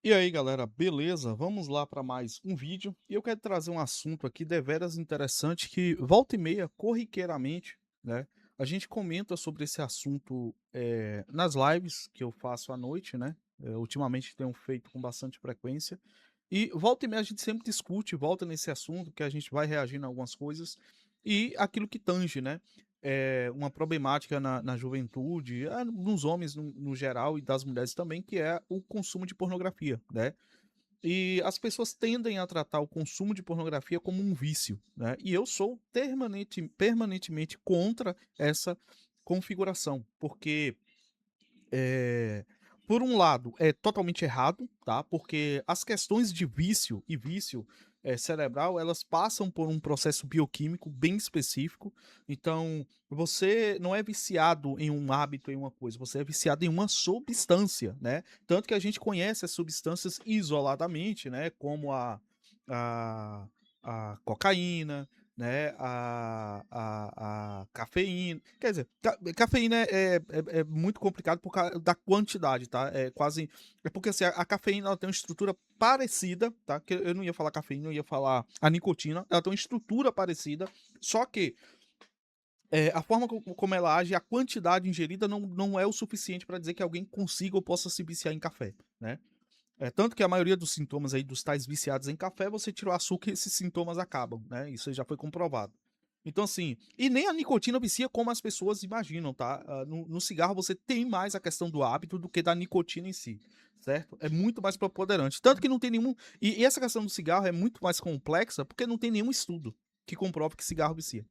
E aí, galera, beleza? Vamos lá para mais um vídeo. E eu quero trazer um assunto aqui deveras interessante que volta e meia, corriqueiramente, né? A gente comenta sobre esse assunto nas lives que eu faço à noite, né? Ultimamente tenho feito com bastante frequência. E volta e meia a gente sempre discute, volta nesse assunto, que a gente vai reagindo a algumas coisas. E aquilo que tange, né? Uma problemática na juventude, nos homens no geral e das mulheres também, que é o consumo de pornografia, né? E as pessoas tendem a tratar o consumo de pornografia como um vício, né? E eu sou permanentemente contra essa configuração, porque eh, por um lado, é totalmente errado, tá? Porque as questões de vício e vício cerebral, elas passam por um processo bioquímico bem específico. Então, você não é viciado em um hábito, em uma coisa, você é viciado em uma substância, né? Tanto que a gente conhece as substâncias isoladamente, né? Como a, a cocaína, né, a cafeína. Quer dizer, cafeína é muito complicado por causa da quantidade, tá? É quase. É porque assim, a cafeína ela tem uma estrutura parecida, tá? Que eu não ia falar cafeína, eu ia falar a nicotina. Ela tem uma estrutura parecida, só que a forma como ela age, a quantidade ingerida não é o suficiente para dizer que alguém consiga ou possa se viciar em café, né? Tanto que a maioria dos sintomas aí dos tais viciados em café, você tira o açúcar e esses sintomas acabam, né? Isso aí já foi comprovado. Então, assim, e nem a nicotina vicia como as pessoas imaginam, tá? No cigarro você tem mais a questão do hábito do que da nicotina em si, certo? É muito mais preponderante. Tanto que não tem nenhum. E essa questão do cigarro é muito mais complexa porque não tem nenhum estudo que comprove que cigarro vicia,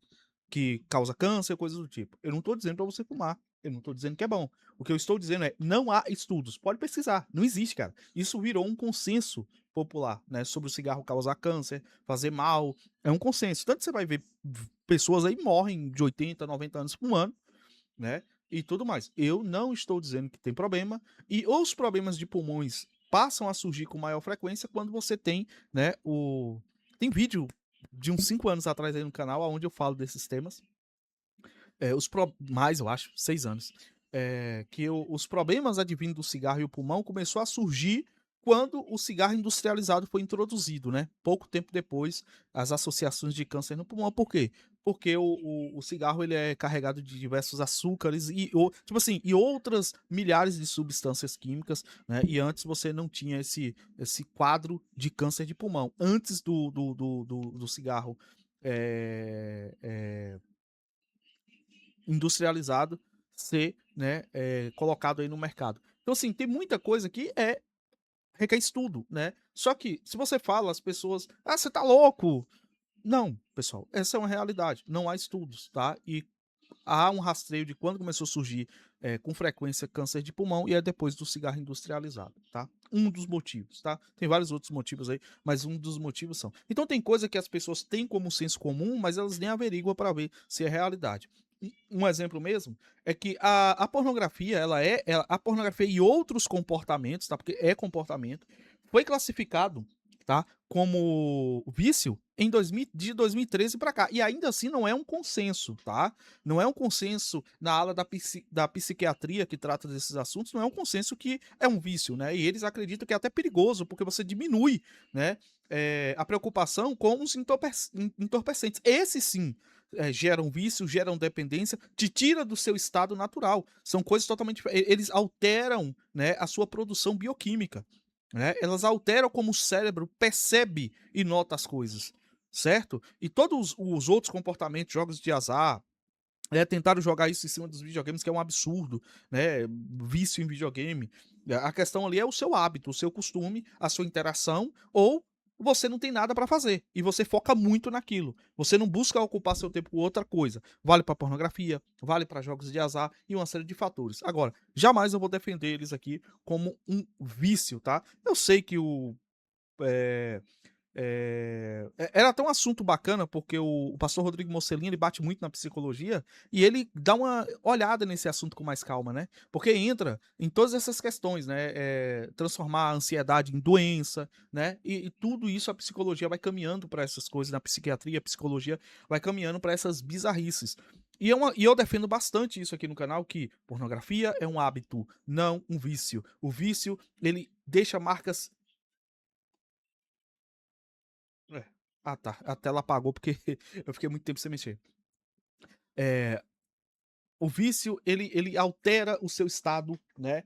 que causa câncer, coisas do tipo. Eu não estou dizendo para você fumar. Eu não estou dizendo que é bom. O que eu estou dizendo é, não há estudos. Pode pesquisar. Não existe, cara. Isso virou um consenso popular, né? Sobre o cigarro causar câncer, fazer mal. É um consenso. Tanto que você vai ver pessoas aí morrem de 80, 90 anos fumando, né? E tudo mais. Eu não estou dizendo que tem problema. E os problemas de pulmões passam a surgir com maior frequência quando você tem, né, Tem vídeo de uns 5 anos atrás aí no canal onde eu falo desses temas. Mais, eu acho, 6 anos. Os problemas advindo do cigarro e o pulmão começou a surgir quando o cigarro industrializado foi introduzido, né? Pouco tempo depois, as associações de câncer no pulmão. Por quê? Porque o cigarro ele é carregado de diversos açúcares tipo assim, e outras milhares de substâncias químicas, né? E antes você não tinha esse quadro de câncer de pulmão. Antes do cigarro é, é, industrializado ser, né, colocado aí no mercado. Então, assim, tem muita coisa que requer estudo, né? Só que, se você fala, as pessoas, você tá louco. Não, pessoal, essa é uma realidade. Não há estudos, tá? E há um rastreio de quando começou a surgir com frequência câncer de pulmão e é depois do cigarro industrializado, tá? Um dos motivos, tá? Tem vários outros motivos aí, mas um dos motivos são. Então tem coisa que as pessoas têm como senso comum, mas elas nem averiguam para ver se é realidade. Um exemplo mesmo é que a pornografia, a pornografia e outros comportamentos, tá? Porque é comportamento, foi classificado, tá? Como vício de 2013 para cá. E ainda assim não é um consenso, tá? Não é um consenso na ala da psiquiatria que trata desses assuntos, não é um consenso que é um vício, né? E eles acreditam que é até perigoso, porque você diminui, né? A preocupação com os entorpecentes. Esses sim geram vício, geram dependência, te tira do seu estado natural. São coisas totalmente. Eles alteram, né, a sua produção bioquímica. Né? Elas alteram como o cérebro percebe e nota as coisas. Certo? E todos os outros comportamentos, jogos de azar, tentaram jogar isso em cima dos videogames, que é um absurdo, né? Vício em videogame. A questão ali é o seu hábito, o seu costume, a sua interação, ou você não tem nada para fazer e você foca muito naquilo. Você não busca ocupar seu tempo com outra coisa. Vale para pornografia, vale para jogos de azar e uma série de fatores. Agora, jamais eu vou defender eles aqui como um vício, tá? Eu sei que eh, era até um assunto bacana, porque o pastor Rodrigo Mocelin, ele bate muito na psicologia, e ele dá uma olhada nesse assunto com mais calma, né? Porque entra em todas essas questões, né? Transformar a ansiedade em doença, né? E tudo isso a psicologia vai caminhando para essas coisas, na psiquiatria, a psicologia vai caminhando para essas bizarrices. E eu defendo bastante isso aqui no canal, que pornografia é um hábito, não um vício. O vício, ele deixa marcas Ah, tá. A tela apagou porque eu fiquei muito tempo sem mexer. Eh, o vício, ele altera o seu estado, né,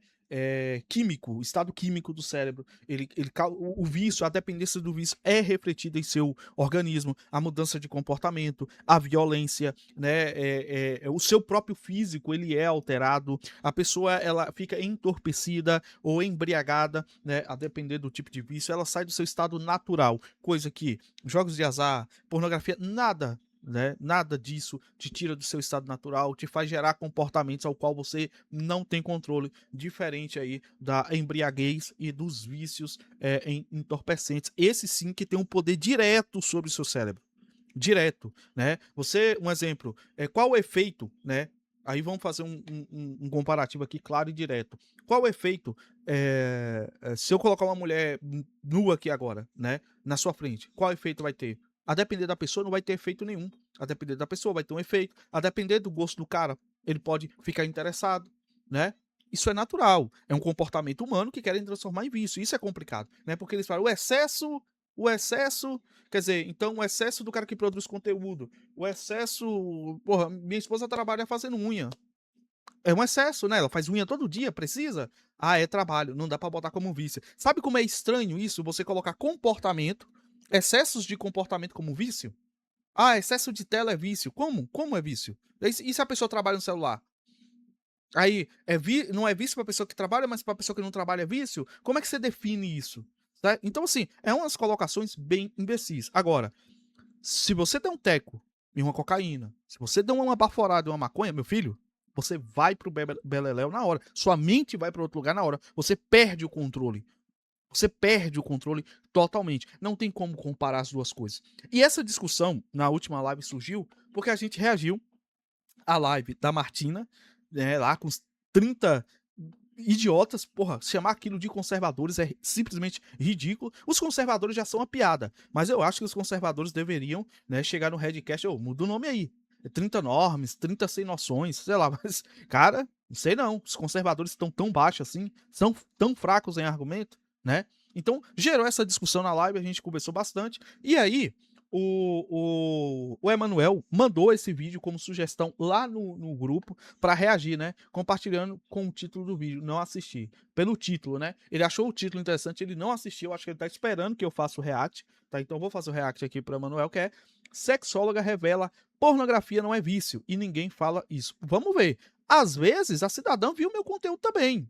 químico, o estado químico do cérebro. Ele cau o vício, a dependência do vício é refletida em seu organismo, a mudança de comportamento, a violência, né, o seu próprio físico, ele é alterado, a pessoa, ela fica entorpecida ou embriagada, né, a depender do tipo de vício, ela sai do seu estado natural, coisa que jogos de azar, pornografia, nada, né? Nada disso te tira do seu estado natural, te faz gerar comportamentos ao qual você não tem controle, diferente aí da embriaguez e dos vícios em entorpecentes. Esse sim que tem um poder direto sobre o seu cérebro. Direto, né? Você, um exemplo, qual o efeito, né? Aí vamos fazer um comparativo aqui claro e direto. Qual o efeito se eu colocar uma mulher nua aqui agora, né? Na sua frente, qual efeito vai ter? A depender da pessoa, não vai ter efeito nenhum. A depender da pessoa, vai ter um efeito. A depender do gosto do cara, ele pode ficar interessado, né? Isso é natural. É um comportamento humano que querem transformar em vício. Isso é complicado, né? Porque eles falam, o excesso, quer dizer, então o excesso do cara que produz conteúdo, o excesso, porra, minha esposa trabalha fazendo unha. É um excesso, né? Ela faz unha todo dia, precisa? Ah, é trabalho, não dá pra botar como vício. Sabe como é estranho isso? Você colocar comportamento, excessos de comportamento como vício? Ah, excesso de tela é vício. Como? Como é vício? E se a pessoa trabalha no celular? Aí, não é vício pra pessoa que trabalha, mas pra pessoa que não trabalha é vício? Como é que você define isso? Tá? Então, assim, é umas colocações bem imbecis. Agora, se você der um teco e uma cocaína, se você der uma baforada e uma maconha, meu filho, você vai pro beleléu na hora. Sua mente vai para outro lugar na hora. Você perde o controle. Você perde o controle totalmente. Não tem como comparar as duas coisas. E essa discussão na última live surgiu porque a gente reagiu à live da Martina, né, lá com os 30 idiotas, porra, chamar aquilo de conservadores é simplesmente ridículo. Os conservadores já são uma piada, mas eu acho que os conservadores deveriam, né, chegar no Redcast, muda o nome aí. 30 normes, 30 sem noções, sei lá, mas, cara, não sei não. Os conservadores estão tão baixos assim, são tão fracos em argumento, né? Então, gerou essa discussão na live, a gente conversou bastante, e aí, o Emanuel mandou esse vídeo como sugestão lá no grupo para reagir, né? Compartilhando com o título do vídeo. Não assisti. Pelo título, né? Ele achou o título interessante, ele não assistiu. Acho que ele tá esperando que eu faça o react. Tá? Então eu vou fazer o react aqui para Emanuel, que é sexóloga revela pornografia não é vício. E ninguém fala isso. Vamos ver. Às vezes a cidadã viu meu conteúdo também.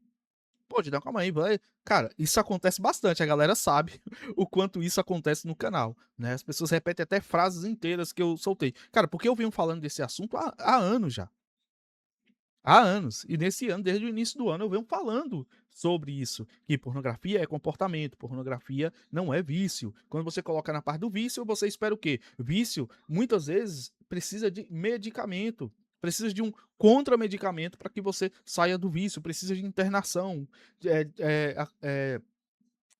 Pô, Didão, calma aí, vai. Cara, isso acontece bastante, a galera sabe o quanto isso acontece no canal, né? As pessoas repetem até frases inteiras que eu soltei. Cara, porque eu venho falando desse assunto há anos já. Há anos. E nesse ano, desde o início do ano, eu venho falando sobre isso. Que pornografia é comportamento, pornografia não é vício. Quando você coloca na parte do vício, você espera o quê? Vício, muitas vezes, precisa de medicamento. Precisa de um contramedicamento para que você saia do vício. Precisa de internação. É, é, é,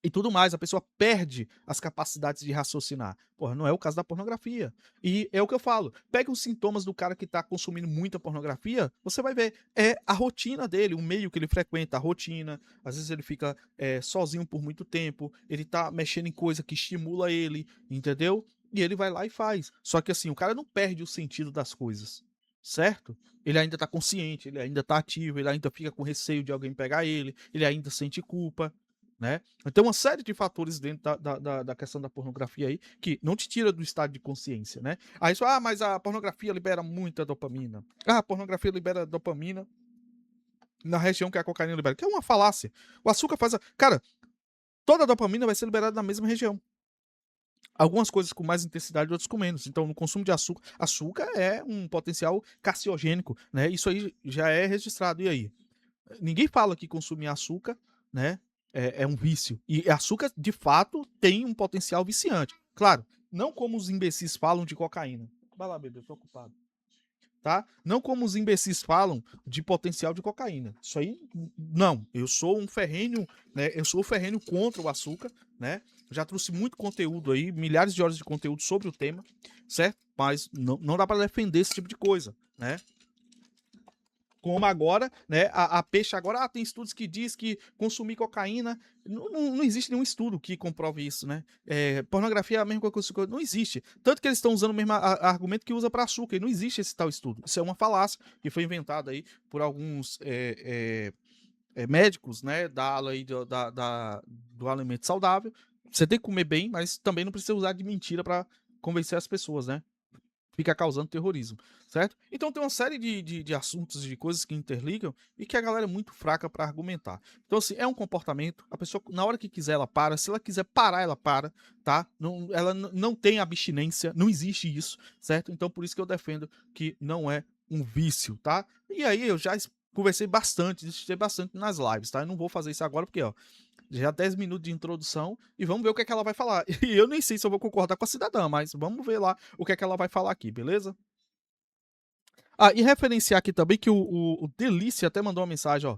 e tudo mais, a pessoa perde as capacidades de raciocinar. Porra, não é o caso da pornografia. E é o que eu falo. Pega os sintomas do cara que tá consumindo muita pornografia, você vai ver. É a rotina dele, o meio que ele frequenta, a rotina. Às vezes ele fica sozinho por muito tempo, ele tá mexendo em coisa que estimula ele, entendeu? E ele vai lá e faz. Só que assim, o cara não perde o sentido das coisas, certo? Ele ainda tá consciente, ele ainda tá ativo, ele ainda fica com receio de alguém pegar ele ainda sente culpa, né? Então, uma série de fatores dentro da questão da pornografia aí que não te tira do estado de consciência, né? Aí só, mas a pornografia libera muita dopamina. Ah, a pornografia libera dopamina na região que a cocaína libera, que é uma falácia. O açúcar faz. Cara, toda a dopamina vai ser liberada na mesma região. Algumas coisas com mais intensidade, outras com menos. Então, no consumo de açúcar, açúcar é um potencial carcinogênico, né? Isso aí já é registrado. E aí? Ninguém fala que consumir açúcar, né, é um vício. E açúcar, de fato, tem um potencial viciante. Claro, não como os imbecis falam de cocaína. Vai lá, bebê, eu tô ocupado. Tá? Não como os imbecis falam de potencial de cocaína. Isso aí, não. Eu sou um ferrenho, né? Eu sou ferrenho contra o açúcar, né? Já trouxe muito conteúdo aí, milhares de horas de conteúdo sobre o tema, certo? Mas não dá para defender esse tipo de coisa, né? Como agora, né, a Peixe agora, tem estudos que diz que consumir cocaína, não existe nenhum estudo que comprove isso, né? Pornografia é a mesma coisa que açúcar, não existe. Tanto que eles estão usando o mesmo argumento que usa para açúcar, e não existe esse tal estudo. Isso é uma falácia que foi inventada aí por alguns médicos, né, da ala aí do alimento saudável. Você tem que comer bem, mas também não precisa usar de mentira para convencer as pessoas, né? Fica causando terrorismo, certo? Então tem uma série de assuntos, de coisas que interligam e que a galera é muito fraca para argumentar. Então, assim, é um comportamento, a pessoa, na hora que quiser, ela para, se ela quiser parar, ela para, tá? Não, ela não tem abstinência, não existe isso, certo? Então, por isso que eu defendo que não é um vício, tá? E aí, eu já conversei bastante, discutei bastante nas lives, tá? Eu não vou fazer isso agora porque, ó, já 10 minutos de introdução e vamos ver o que é que ela vai falar. E eu nem sei se eu vou concordar com a cidadã, mas vamos ver lá o que é que ela vai falar aqui, beleza? E referenciar aqui também que o Delícia até mandou uma mensagem, ó.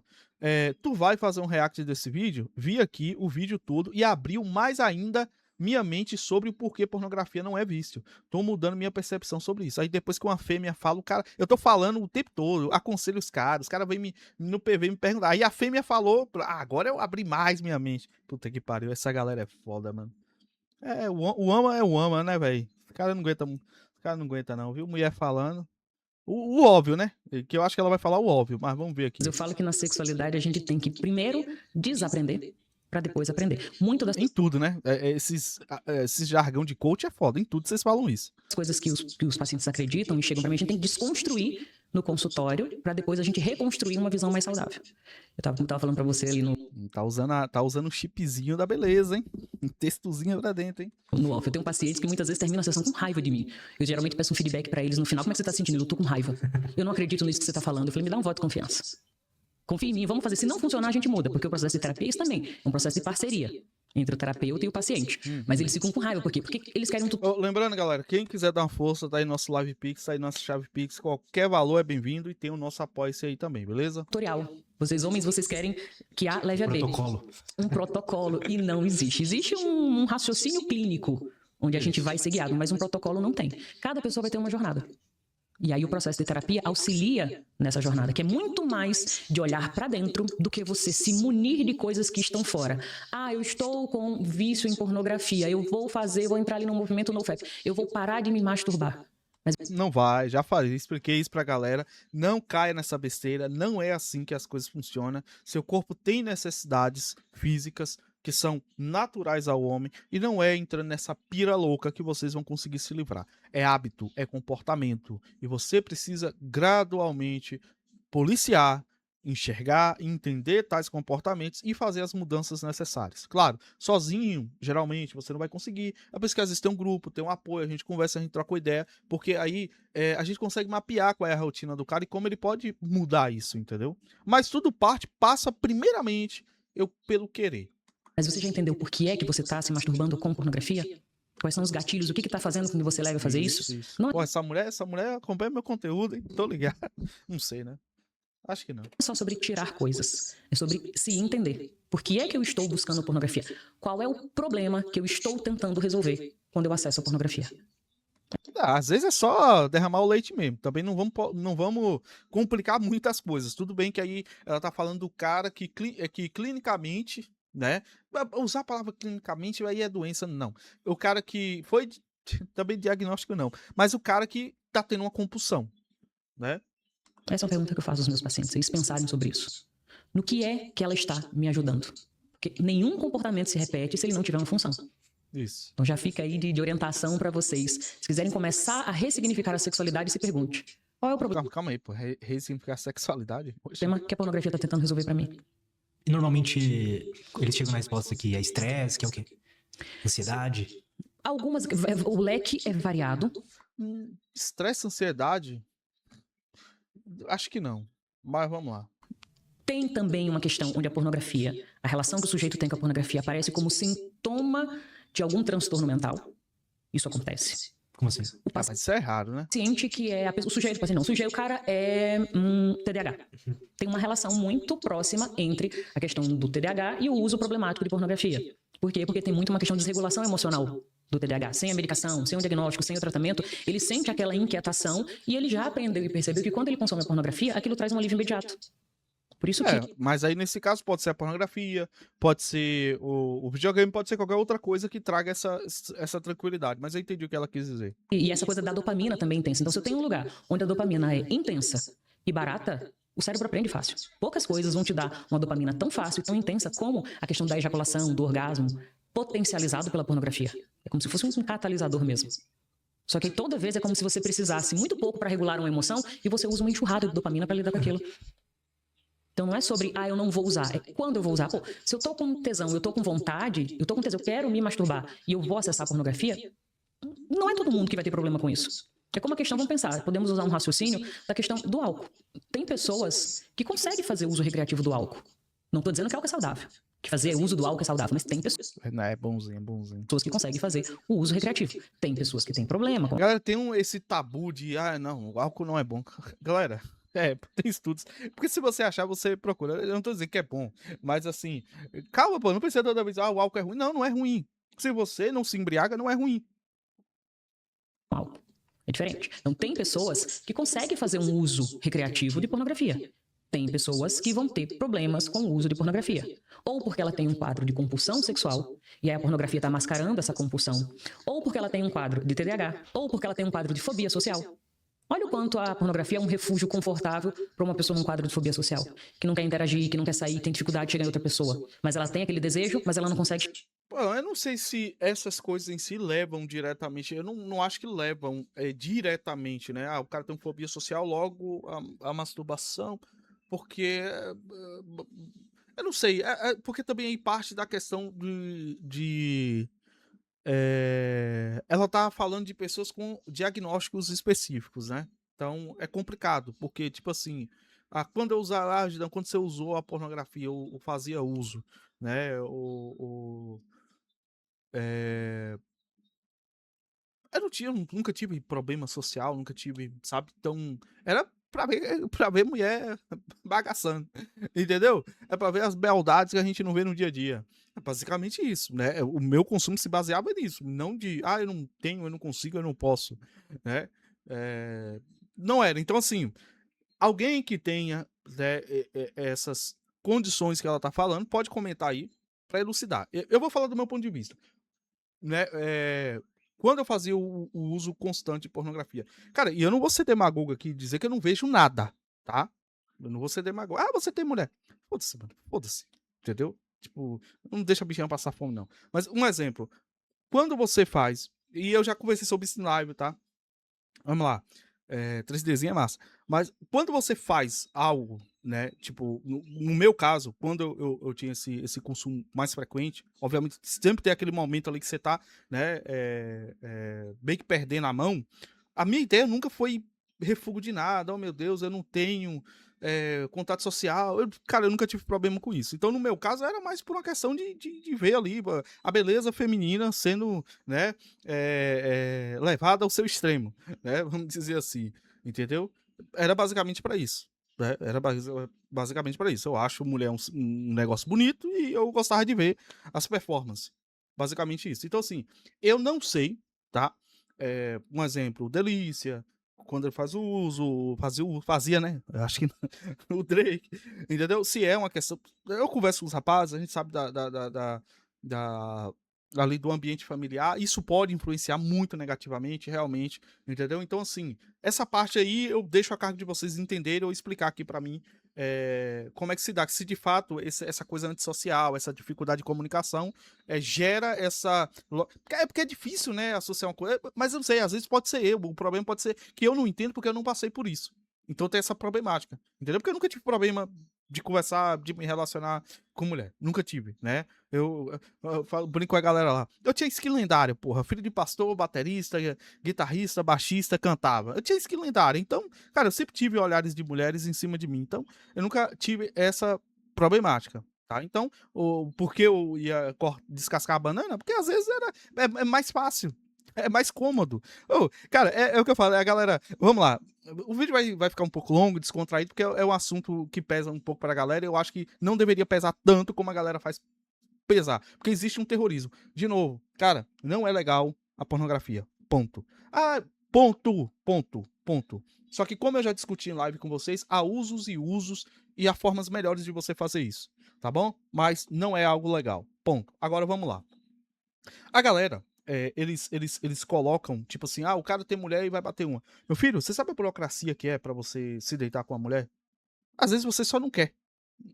Tu vai fazer um react desse vídeo? Vi aqui o vídeo todo e abriu mais ainda minha mente sobre o porquê pornografia não é vício. Tô mudando minha percepção sobre isso. Aí depois que uma fêmea fala, o cara... Eu tô falando o tempo todo, aconselho os caras vêm no PV me perguntar. Aí a fêmea falou, agora eu abri mais minha mente. Puta que pariu, essa galera é foda, mano. O ama é o ama, né, velho? Os caras não aguenta não, viu? Mulher falando. O óbvio, né? Que eu acho que ela vai falar o óbvio, mas vamos ver aqui. Eu falo que na sexualidade a gente tem que primeiro desaprender para depois aprender. Muito das Em tudo, né? Esses jargão de coach é foda. Em tudo vocês falam isso. coisas que os pacientes acreditam e chegam para mim, a gente tem que desconstruir no consultório para depois a gente reconstruir uma visão mais saudável. Eu tava falando para você ali Tá usando o chipzinho da beleza, hein? Um textozinho pra dentro, hein? no off. Eu tenho pacientes que muitas vezes terminam a sessão com raiva de mim. Eu geralmente peço um feedback para eles no final. Como é que você tá se sentindo? Eu tô com raiva. Eu não acredito nisso que você tá falando. Eu falei, me dá um voto de confiança. Confia em mim, vamos fazer. Se não funcionar, a gente muda, porque o processo de terapia é isso também. É um processo de parceria entre o terapeuta e o paciente. Mas eles ficam com raiva, por quê? Porque eles querem um Lembrando, galera, quem quiser dar uma força, tá aí nosso Live Pix, tá aí nossa chave Pix, qualquer valor é bem-vindo e tem o nosso apoio aí também, beleza? tutorial. Vocês homens, vocês querem que a leve a dele. Um protocolo. E não existe. Existe um raciocínio clínico, onde a gente vai ser guiado, mas um protocolo não tem. Cada pessoa vai ter uma jornada. E aí o processo de terapia auxilia nessa jornada, que é muito mais de olhar para dentro do que você se munir de coisas que estão fora. Eu estou com vício em pornografia, vou entrar ali no movimento NoFap, eu vou parar de me masturbar. Mas não vai, já falei, expliquei isso pra galera, não caia nessa besteira, não é assim que as coisas funcionam. Seu corpo tem necessidades físicas que são naturais ao homem e não é entrando nessa pira louca que vocês vão conseguir se livrar. É hábito, é comportamento e você precisa gradualmente policiar, enxergar, entender tais comportamentos e fazer as mudanças necessárias. Claro, sozinho, geralmente, você não vai conseguir. É por isso que às vezes tem um grupo, tem um apoio, a gente conversa, a gente troca uma ideia, porque aí a gente consegue mapear qual é a rotina do cara e como ele pode mudar isso, entendeu? Mas tudo passa primeiramente pelo querer. Mas você já entendeu por que é que você está se masturbando com pornografia? Quais são os gatilhos? O que está fazendo com que você leve a fazer isso? Não... Pô, essa mulher acompanha meu conteúdo, hein? Tô ligado. Não sei, né? Acho que não. Não é só sobre tirar coisas, é sobre se entender. Por que é que eu estou buscando pornografia? Qual é o problema que eu estou tentando resolver quando eu acesso a pornografia? Às vezes é só derramar o leite mesmo. Também não vamos complicar muitas coisas. Tudo bem que aí ela tá falando do cara que clinicamente, né? Usar a palavra clinicamente aí é doença, não. O cara que foi também diagnóstico não, mas o cara que tá tendo uma compulsão, né? Essa é uma pergunta que eu faço aos meus pacientes, eles pensarem sobre isso. No que é que ela está me ajudando? Porque nenhum comportamento se repete se ele não tiver uma função. Isso. Então já fica aí de orientação para vocês. Se quiserem começar a ressignificar a sexualidade, se pergunte. Qual é o problema? Calma aí, pô. Ressignificar a sexualidade? O tema que a pornografia está tentando resolver para mim. E normalmente eles chegam na resposta que é estresse, que é o quê? Ansiedade? Algumas, o leque é variado. Estresse, ansiedade? Acho que não, mas vamos lá. Tem também uma questão onde a pornografia, a relação que o sujeito tem com a pornografia aparece como sintoma de algum transtorno mental. Isso acontece. Como assim? Mas isso é raro, né? O paciente que é o sujeito, não, o sujeito, o cara é TDAH. Tem uma relação muito próxima entre a questão do TDAH e o uso problemático de pornografia. Por quê? Porque tem muito uma questão de desregulação emocional do TDAH, sem a medicação, sem o diagnóstico, sem o tratamento, ele sente aquela inquietação e ele já aprendeu e percebeu que quando ele consome a pornografia, aquilo traz um alívio imediato. Por isso que... Mas aí nesse caso pode ser a pornografia, pode ser o videogame, pode ser qualquer outra coisa que traga essa tranquilidade. Mas eu entendi o que ela quis dizer. E essa coisa da dopamina também é intensa. Então, se eu tenho um lugar onde a dopamina é intensa e barata, o cérebro aprende fácil. Poucas coisas vão te dar uma dopamina tão fácil e tão intensa como a questão da ejaculação, do orgasmo, potencializado pela pornografia. É como se fosse um catalisador mesmo. Só que toda vez é como se você precisasse muito pouco para regular uma emoção e você usa uma enxurrada de dopamina para lidar com aquilo. Então não é sobre, eu não vou usar, é quando eu vou usar. Pô, se eu tô com tesão, eu tô com vontade, eu tô com tesão, eu quero me masturbar e eu vou acessar a pornografia, não é todo mundo que vai ter problema com isso. É como a questão, vamos pensar, podemos usar um raciocínio da questão do álcool. Tem pessoas que conseguem fazer uso recreativo do álcool. Não tô dizendo que álcool é saudável, que fazer uso do álcool é saudável, mas tem pessoas... Não, é bonzinho, é bonzinho. Pessoas que conseguem fazer o uso recreativo. Tem pessoas que têm problema com... Galera, tem esse tabu de, não, o álcool não é bom. Galera... tem estudos. Porque se você achar, você procura. Eu não tô dizendo que é bom, mas assim, calma, pô, não precisa toda vez, o álcool é ruim. Não, não é ruim. Se você não se embriaga, não é ruim. Álcool. É diferente. Então, tem pessoas que conseguem fazer um uso recreativo de pornografia. Tem pessoas que vão ter problemas com o uso de pornografia. Ou porque ela tem um quadro de compulsão sexual, e aí a pornografia está mascarando essa compulsão. Ou porque ela tem um quadro de TDAH. Ou porque ela tem um quadro de fobia social. Olha o quanto a pornografia é um refúgio confortável para uma pessoa num quadro de fobia social. Que não quer interagir, que não quer sair, tem dificuldade de chegar em outra pessoa. Mas ela tem aquele desejo, mas ela não consegue... Pô, eu não sei se essas coisas em si levam diretamente. Eu não acho que levam diretamente, né? O cara tem fobia social, logo a masturbação. Porque... eu não sei. Porque também aí parte da questão ela tá falando de pessoas com diagnósticos específicos, né? Então é complicado, porque, tipo assim, quando eu usava, quando você usou a pornografia ou fazia uso, né? Eu nunca tive problema social, nunca tive, sabe? Então, era pra ver mulher bagaçando, entendeu? É pra ver as beldades que a gente não vê no dia a dia. É basicamente isso, né? O meu consumo se baseava nisso, não de, eu não tenho, eu não consigo, eu não posso, né? Não era. Então, assim, alguém que tenha, né, essas condições que ela tá falando, pode comentar aí pra elucidar. Eu vou falar do meu ponto de vista, né? Quando eu fazia o uso constante de pornografia. Cara, e eu não vou ser demagogo aqui e dizer que eu não vejo nada, tá? Eu não vou ser demagogo. Você tem mulher. Foda-se, mano. Foda-se. Entendeu? Tipo, não deixa a bichinha passar fome, não. Mas um exemplo. Quando você faz, e eu já conversei sobre isso em live, tá? Vamos lá. 3Dzinho é massa. Mas quando você faz algo, né? Tipo, no meu caso, quando eu tinha esse consumo mais frequente, obviamente sempre tem aquele momento ali que você tá, né? Bem que perdendo a mão. A minha ideia nunca foi refúgio de nada. Oh, meu Deus, eu não tenho contato social. Cara, eu nunca tive problema com isso. Então, no meu caso, era mais por uma questão de ver ali a beleza feminina sendo, né, levada ao seu extremo, né? Vamos dizer assim, entendeu? Era basicamente para isso. Né? Era basicamente para isso. Eu acho mulher um negócio bonito e eu gostava de ver as performances. Basicamente isso. Então, assim, eu não sei, tá? Um exemplo, Delícia, quando ele faz o uso, fazia, né? Eu acho que o Drake, entendeu? Se é uma questão. Eu converso com os rapazes, a gente sabe ali do ambiente familiar, isso pode influenciar muito negativamente, realmente, entendeu? Então, assim, essa parte aí eu deixo a cargo de vocês entenderem ou explicar aqui pra mim como é que se dá, que se de fato essa coisa antissocial, essa dificuldade de comunicação gera essa... Porque é difícil, né, associar uma coisa, mas eu não sei, às vezes pode ser o problema pode ser que eu não entendo porque eu não passei por isso. Então tem essa problemática, entendeu? Porque eu nunca tive problema de conversar, de me relacionar com mulher. Nunca tive, né? Eu brinco com a galera lá. Eu tinha skin lendário, porra. Filho de pastor, baterista, guitarrista, baixista, cantava. Eu tinha skin lendário. Então, cara, eu sempre tive olhares de mulheres em cima de mim. Então, eu nunca tive essa problemática. Tá? Então, por que eu ia descascar a banana? Porque às vezes é mais fácil. É mais cômodo. Cara, é o que eu falo. Galera, vamos lá. O vídeo vai ficar um pouco longo, descontraído, porque é um assunto que pesa um pouco pra galera. Eu acho que não deveria pesar tanto como a galera faz pesar. Porque existe um terrorismo. De novo, cara, não é legal a pornografia. Ponto. Ah, ponto, ponto, ponto. Só que como eu já discuti em live com vocês, há usos e há formas melhores de você fazer isso, tá bom? Mas não é algo legal. Ponto. Agora vamos lá. A galera, eles colocam, tipo assim, o cara tem mulher e vai bater uma. Meu filho, você sabe a burocracia que é pra você se deitar com a mulher? Às vezes você só não quer,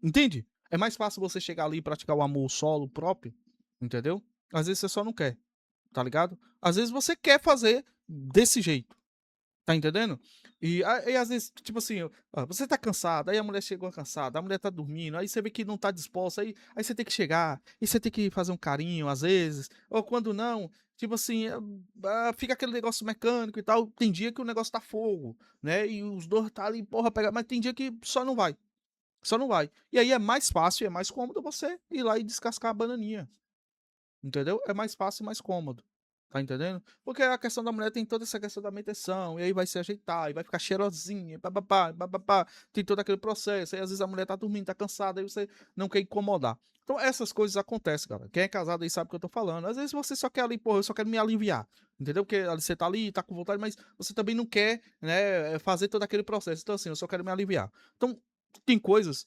entende? É mais fácil você chegar ali e praticar o amor solo próprio, entendeu? Às vezes você só não quer, tá ligado? Às vezes você quer fazer desse jeito. Tá entendendo? E às vezes, tipo assim, você tá cansado, aí a mulher chegou cansada, a mulher tá dormindo, aí você vê que não tá disposta, aí você tem que chegar, e você tem que fazer um carinho às vezes, ou quando não, tipo assim, fica aquele negócio mecânico e tal. Tem dia que o negócio tá fogo, né? E os dois tá ali, porra, pega, mas tem dia que só não vai. Só não vai. E aí é mais fácil, é mais cômodo você ir lá e descascar a bananinha. Entendeu? É mais fácil e mais cômodo. Tá entendendo? Porque a questão da mulher tem toda essa questão da manutenção, e aí vai se ajeitar, e vai ficar cheirosinha, bababá, bababá, tem todo aquele processo, aí às vezes a mulher tá dormindo, tá cansada, aí você não quer incomodar. Então essas coisas acontecem, cara. Quem é casado aí sabe o que eu tô falando. Às vezes você só quer ali, porra, eu só quero me aliviar, entendeu? Porque você tá ali, tá com vontade, mas você também não quer, né, fazer todo aquele processo. Então assim, eu só quero me aliviar. Então, tem coisas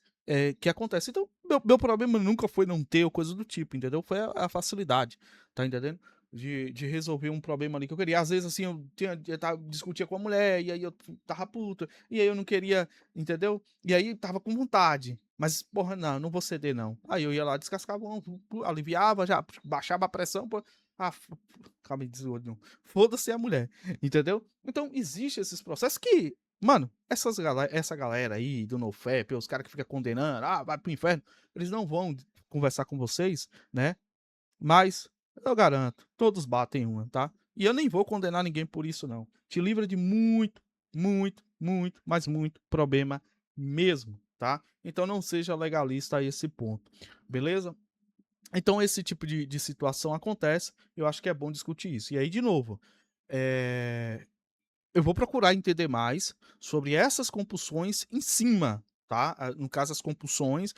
que acontecem. Então, meu problema nunca foi não ter ou coisa do tipo, entendeu? Foi a facilidade, tá entendendo? De resolver um problema ali que eu queria. Às vezes, assim, discutia com a mulher, e aí eu tava puta, e aí eu não queria, entendeu? E aí tava com vontade. Mas, porra, não vou ceder, não. Aí eu ia lá, descascava, aliviava, já baixava a pressão, pô. Calma aí, foda-se a mulher, entendeu? Então, existe esses processos que, mano, essa galera aí do NoFap, os caras que ficam condenando, vai pro inferno, eles não vão conversar com vocês, né? Mas eu garanto, todos batem uma, tá? E eu nem vou condenar ninguém por isso, não. Te livra de muito, muito, muito, mas muito problema mesmo, tá? Então não seja legalista a esse ponto, beleza? Então esse tipo de situação acontece, eu acho que é bom discutir isso. E aí, de novo, eu vou procurar entender mais sobre essas compulsões em cima, tá? No caso, as compulsões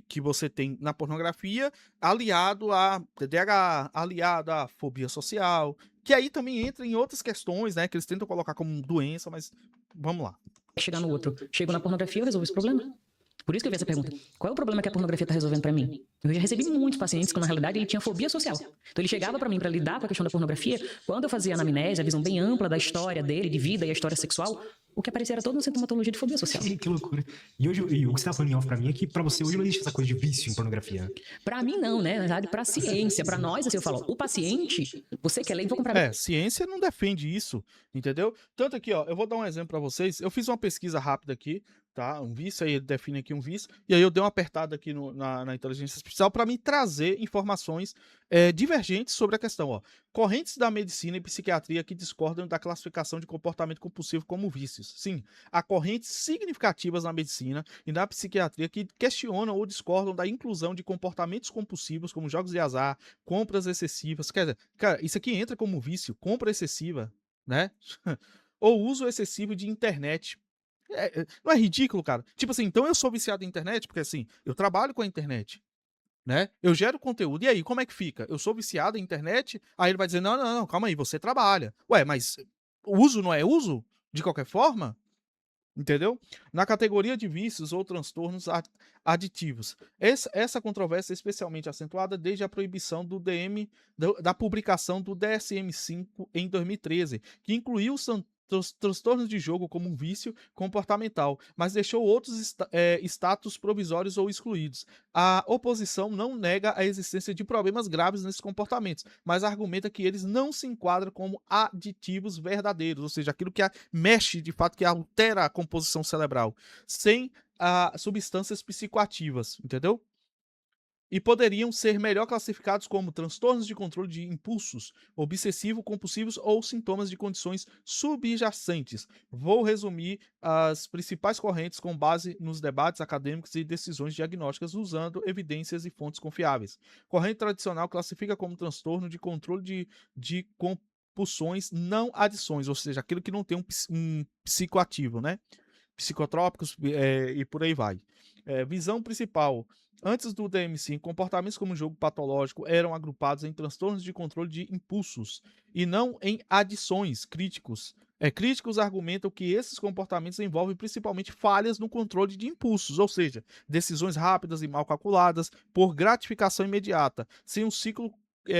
que você tem na pornografia, aliado a TDAH, aliado à fobia social, que aí também entra em outras questões, né? Que eles tentam colocar como doença, mas vamos lá. Chegar no outro. Chego na pornografia, eu resolvo esse problema. Por isso que eu vi essa pergunta. Qual é o problema que a pornografia está resolvendo para mim? Eu já recebi muitos pacientes que, na realidade, ele tinha fobia social. Então, ele chegava para mim para lidar com a questão da pornografia. Quando eu fazia a anamnese, a visão bem ampla da história dele, de vida e a história sexual, o que aparecia era toda uma sintomatologia de fobia social. Que loucura. E hoje, o que você estava falando em off pra mim é que pra você hoje não existe essa coisa de vício em pornografia. Pra mim não, né? Na verdade, pra ciência, pra nós, assim, eu falo, o paciente, você quer ler, vou comprar. Ciência não defende isso, entendeu? Tanto aqui, ó, eu vou dar um exemplo pra vocês. Eu fiz uma pesquisa rápida aqui, tá? Um vício, aí ele define aqui um vício, e aí eu dei uma apertada aqui na inteligência artificial para me trazer informações divergentes sobre a questão, ó. Correntes da medicina e psiquiatria que discordam da classificação de comportamento compulsivo como vícios. Sim, há correntes significativas na medicina e na psiquiatria que questionam ou discordam da inclusão de comportamentos compulsivos como jogos de azar, compras excessivas. Quer dizer, cara, isso aqui entra como vício, compra excessiva, né? Ou uso excessivo de internet. Não é ridículo, cara? Tipo assim, então eu sou viciado em internet, porque assim, eu trabalho com a internet, né? Eu gero conteúdo. E aí, como é que fica? Eu sou viciado em internet? Aí ele vai dizer, não, calma aí, você trabalha. Ué, mas uso não é uso? De qualquer forma? Entendeu? Na categoria de vícios ou transtornos aditivos. Essa controvérsia é especialmente acentuada desde a proibição da publicação do DSM-5 em 2013, que incluiu os transtornos de jogo como um vício comportamental, mas deixou outros status provisórios ou excluídos. A oposição não nega a existência de problemas graves nesses comportamentos, mas argumenta que eles não se enquadram como aditivos verdadeiros, ou seja, aquilo que mexe de fato, que altera a composição cerebral, sem substâncias psicoativas, entendeu? E poderiam ser melhor classificados como transtornos de controle de impulsos, obsessivo-compulsivos ou sintomas de condições subjacentes. Vou resumir as principais correntes com base nos debates acadêmicos e decisões diagnósticas usando evidências e fontes confiáveis. Corrente tradicional classifica como transtorno de controle de compulsões não adições, ou seja, aquilo que não tem um psicoativo, né? Psicotrópicos e por aí vai. Visão principal. Antes do DSM-5, comportamentos como jogo patológico eram agrupados em transtornos de controle de impulsos e não em adições. Críticos argumentam que esses comportamentos envolvem principalmente falhas no controle de impulsos, ou seja, decisões rápidas e mal calculadas por gratificação imediata, sem um ciclo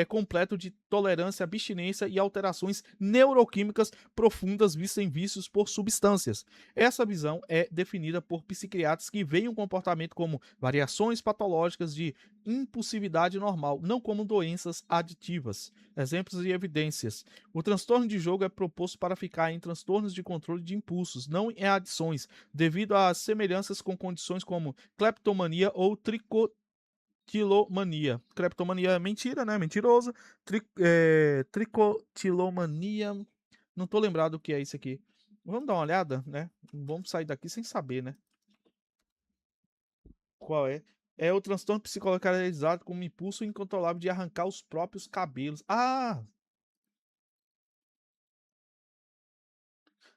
completo de tolerância, abstinência e alterações neuroquímicas profundas vistas em vícios por substâncias. Essa visão é definida por psiquiatras que veem o comportamento como variações patológicas de impulsividade normal, não como doenças aditivas. Exemplos e evidências. O transtorno de jogo é proposto para ficar em transtornos de controle de impulsos, não em adições, devido às semelhanças com condições como cleptomania ou tricotilomania. Cleptomania é mentira, né? Mentiroso. Tricotilomania. Não tô lembrado o que é isso aqui. Vamos dar uma olhada, né? Vamos sair daqui sem saber, né? Qual é? É o transtorno psicológico caracterizado como impulso incontrolável de arrancar os próprios cabelos. Ah!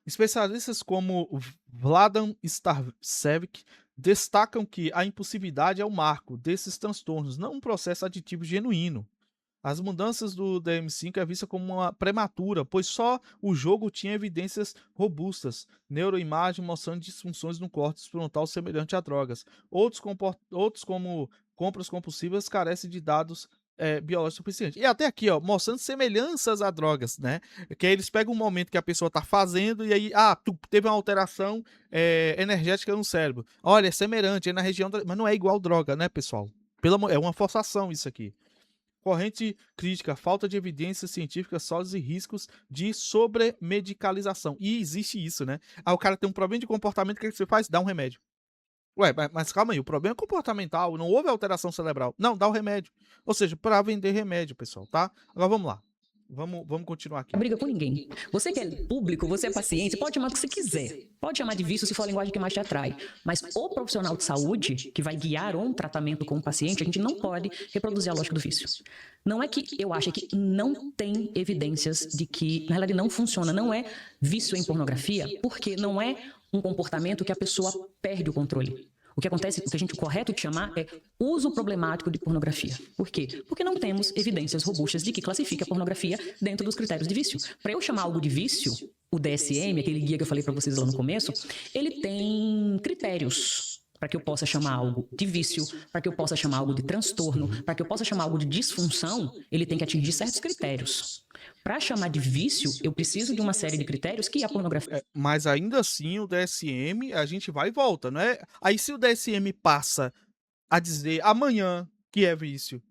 Especialistas como Vladan Starcevic destacam que a impulsividade é o marco desses transtornos, não um processo aditivo genuíno. As mudanças do DSM-5 é vista como uma prematura, pois só o jogo tinha evidências robustas, neuroimagem mostrando disfunções no córtex frontal semelhante a drogas. Outros como compras compulsivas, carecem de dados biológicos suficientes. E até aqui, ó, mostrando semelhanças a drogas, né? Que aí eles pegam um momento que a pessoa está fazendo e aí, teve uma alteração energética no cérebro. Olha, é semelhante, é na região, mas não é igual droga, né, pessoal? É uma forçação isso aqui. Corrente crítica, falta de evidências científicas sólidas e riscos de sobremedicalização. E existe isso, né? O cara tem um problema de comportamento, o que você faz? Dá um remédio. Ué, mas calma aí, o problema é comportamental, não houve alteração cerebral. Não, dá o remédio. Ou seja, para vender remédio, pessoal, tá? Agora vamos lá. Vamos continuar aqui. Não briga com ninguém. Você que é público, você é paciente, você pode chamar o que você quiser. Pode chamar de vício se for a linguagem que mais te atrai. Mas o profissional de saúde, que vai guiar um tratamento com o paciente, a gente não pode reproduzir a lógica do vício. Não é que eu acho que não tem evidências de que, na realidade, não funciona. Não é vício em pornografia, porque não é um comportamento que a pessoa perde o controle. O que acontece, o correto de chamar é uso problemático de pornografia. Por quê? Porque não temos evidências robustas de que classifique a pornografia dentro dos critérios de vício. Para eu chamar algo de vício, o DSM, aquele guia que eu falei para vocês lá no começo, ele tem critérios para que eu possa chamar algo de vício, para que eu possa chamar algo de transtorno, para que eu possa chamar algo de disfunção, ele tem que atingir certos critérios. Para chamar de vício, eu preciso de uma série de critérios que a pornografia... Mas ainda assim, o DSM, a gente vai e volta, não é? Aí se o DSM passa a dizer amanhã que é vício,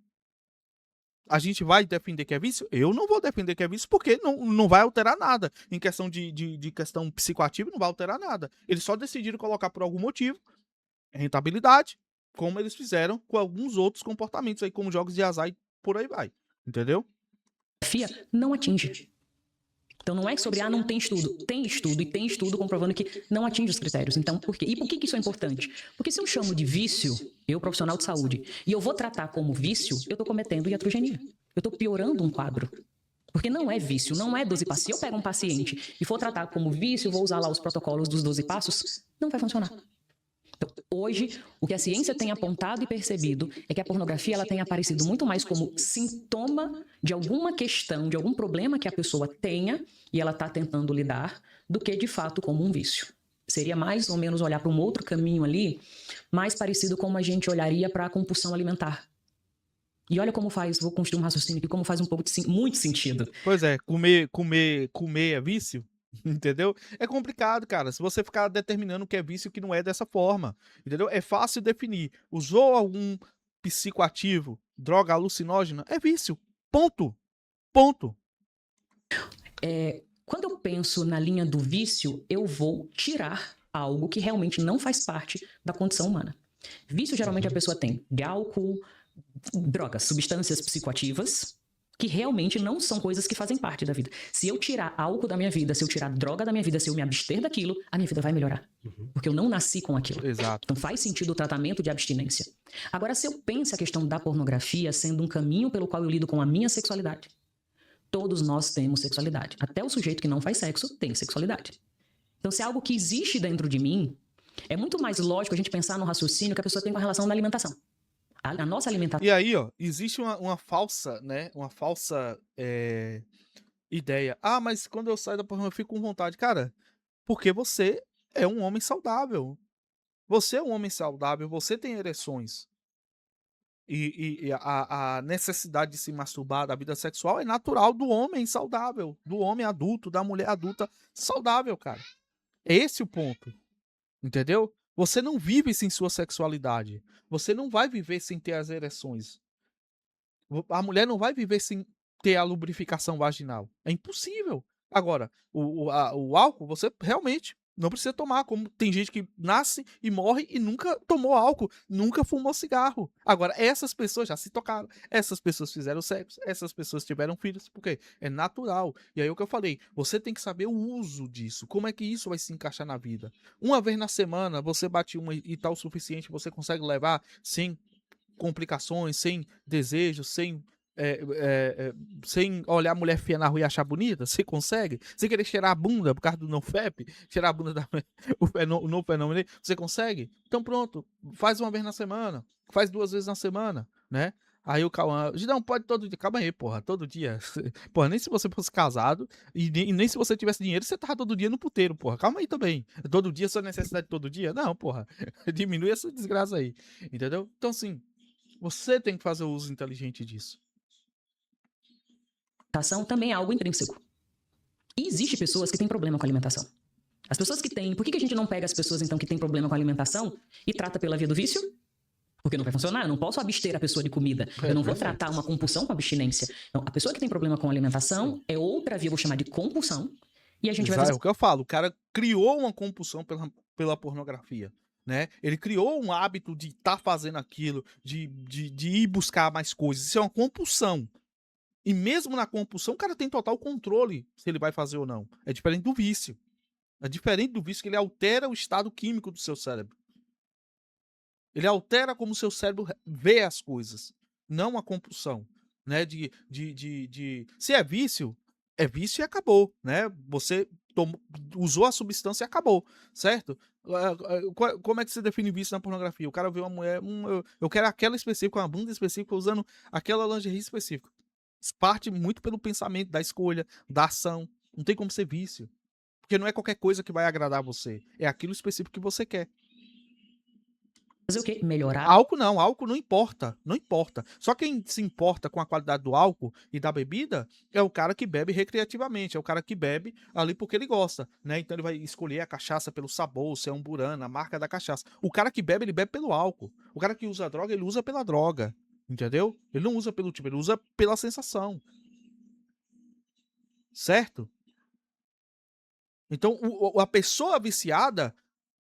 a gente vai defender que é vício? Eu não vou defender que é vício porque não vai alterar nada. Em questão de questão psicoativa, não vai alterar nada. Eles só decidiram colocar por algum motivo rentabilidade, como eles fizeram com alguns outros comportamentos aí, como jogos de azar e por aí vai. Entendeu? Não atinge. Então não é sobre, não tem estudo. Tem estudo e tem estudo comprovando que não atinge os critérios. Então, por quê? E por que isso é importante? Porque se eu chamo de vício, eu, profissional de saúde, e eu vou tratar como vício, eu estou cometendo iatrogenia. Eu estou piorando um quadro. Porque não é vício, não é 12 passos. Se eu pego um paciente e for tratar como vício, vou usar lá os protocolos dos 12 passos, não vai funcionar. Então, hoje, o que a ciência tem apontado e percebido é que a pornografia ela tem aparecido muito mais como sintoma de alguma questão, de algum problema que a pessoa tenha e ela está tentando lidar, do que de fato como um vício. Seria mais ou menos olhar para um outro caminho ali, mais parecido como a gente olharia para a compulsão alimentar. E olha como faz, vou construir um raciocínio aqui, como faz um pouco de muito sentido. Pois é, comer é vício? Entendeu? É complicado, cara. Se você ficar determinando o que é vício e o que não é dessa forma, entendeu? É fácil definir. Usou algum psicoativo, droga alucinógena, é vício. Ponto. Ponto. Quando eu penso na linha do vício, eu vou tirar algo que realmente não faz parte da condição humana. Vício, geralmente, a pessoa tem de álcool, drogas, substâncias psicoativas, que realmente não são coisas que fazem parte da vida. Se eu tirar álcool da minha vida, se eu tirar droga da minha vida, se eu me abster daquilo, a minha vida vai melhorar. Porque eu não nasci com aquilo. Exato. Então faz sentido o tratamento de abstinência. Agora, se eu penso a questão da pornografia sendo um caminho pelo qual eu lido com a minha sexualidade, todos nós temos sexualidade. Até o sujeito que não faz sexo tem sexualidade. Então, se é algo que existe dentro de mim, É muito mais lógico a gente pensar no raciocínio que a pessoa tem com a relação da alimentação. A nossa alimentação. E aí, ó, existe uma falsa, né? Uma falsa ideia. Ah, mas quando eu saio da pornografia eu fico com vontade. Cara, porque você é um homem saudável. Você é um homem saudável, você tem ereções. E a necessidade de se masturbar da vida sexual é natural do homem saudável, do homem adulto, da mulher adulta saudável, cara. É esse o ponto, entendeu? Você não vive sem sua sexualidade. Você não vai viver sem ter as ereções. A mulher não vai viver sem ter a lubrificação vaginal. É impossível. Agora, o álcool, você realmente não precisa tomar. Como tem gente que nasce e morre e nunca tomou álcool, nunca fumou cigarro. Agora, essas pessoas já se tocaram, essas pessoas fizeram sexo, essas pessoas tiveram filhos, porque é natural. E aí o que eu falei, você tem que saber o uso disso. Como é que isso vai se encaixar na vida? Uma vez na semana, você bate uma e tá o suficiente, você consegue levar sem complicações, sem desejos, sem olhar a mulher feia na rua e achar bonita? Você consegue? Sem querer cheirar a bunda por causa do NoFap? Cheirar a bunda o novo fenômeno? Você consegue? Então pronto, faz uma vez na semana, faz 2 vezes na semana, né? Aí o Cauã, não, pode todo dia. Calma aí, porra, todo dia. Porra, nem se você fosse casado e nem se você tivesse dinheiro, você tava todo dia no puteiro, porra. Calma aí também. Todo dia, sua necessidade todo dia? Não, porra. Diminui essa desgraça aí, entendeu? Então, assim, você tem que fazer o uso inteligente disso. Alimentação também é algo intrínseco. E existe pessoas que têm problema com a alimentação. As pessoas que têm... Por que a gente não pega as pessoas, então, que têm problema com a alimentação e trata pela via do vício? Porque não vai funcionar. Eu não posso abster a pessoa de comida. Eu não vou tratar uma compulsão com abstinência. Então, a pessoa que tem problema com a alimentação é outra via, vou chamar de compulsão. E a gente vai fazer... É o que eu falo. O cara criou uma compulsão pela pornografia, né? Ele criou um hábito de estar fazendo aquilo, de ir buscar mais coisas. Isso é uma compulsão. E mesmo na compulsão, o cara tem total controle se ele vai fazer ou não. É diferente do vício. É diferente do vício que ele altera o estado químico do seu cérebro. Ele altera como o seu cérebro vê as coisas. Não a compulsão, né? Se é vício e acabou, né? Você usou a substância e acabou, certo? Como é que você define vício na pornografia? O cara vê uma mulher, eu quero aquela específica, uma bunda específica, usando aquela lingerie específica. Parte muito pelo pensamento, da escolha, da ação. Não tem como ser vício. Porque não é qualquer coisa que vai agradar você. É aquilo específico que você quer. Fazer o quê? Melhorar. Álcool não importa. Não importa. Só quem se importa com a qualidade do álcool e da bebida é o cara que bebe recreativamente. É o cara que bebe ali porque ele gosta, né? Então ele vai escolher a cachaça pelo sabor, se é um burana, a marca da cachaça. O cara que bebe, ele bebe pelo álcool. O cara que usa droga, ele usa pela droga. Entendeu? Ele não usa pelo tipo, ele usa pela sensação. Certo? Então, a pessoa viciada,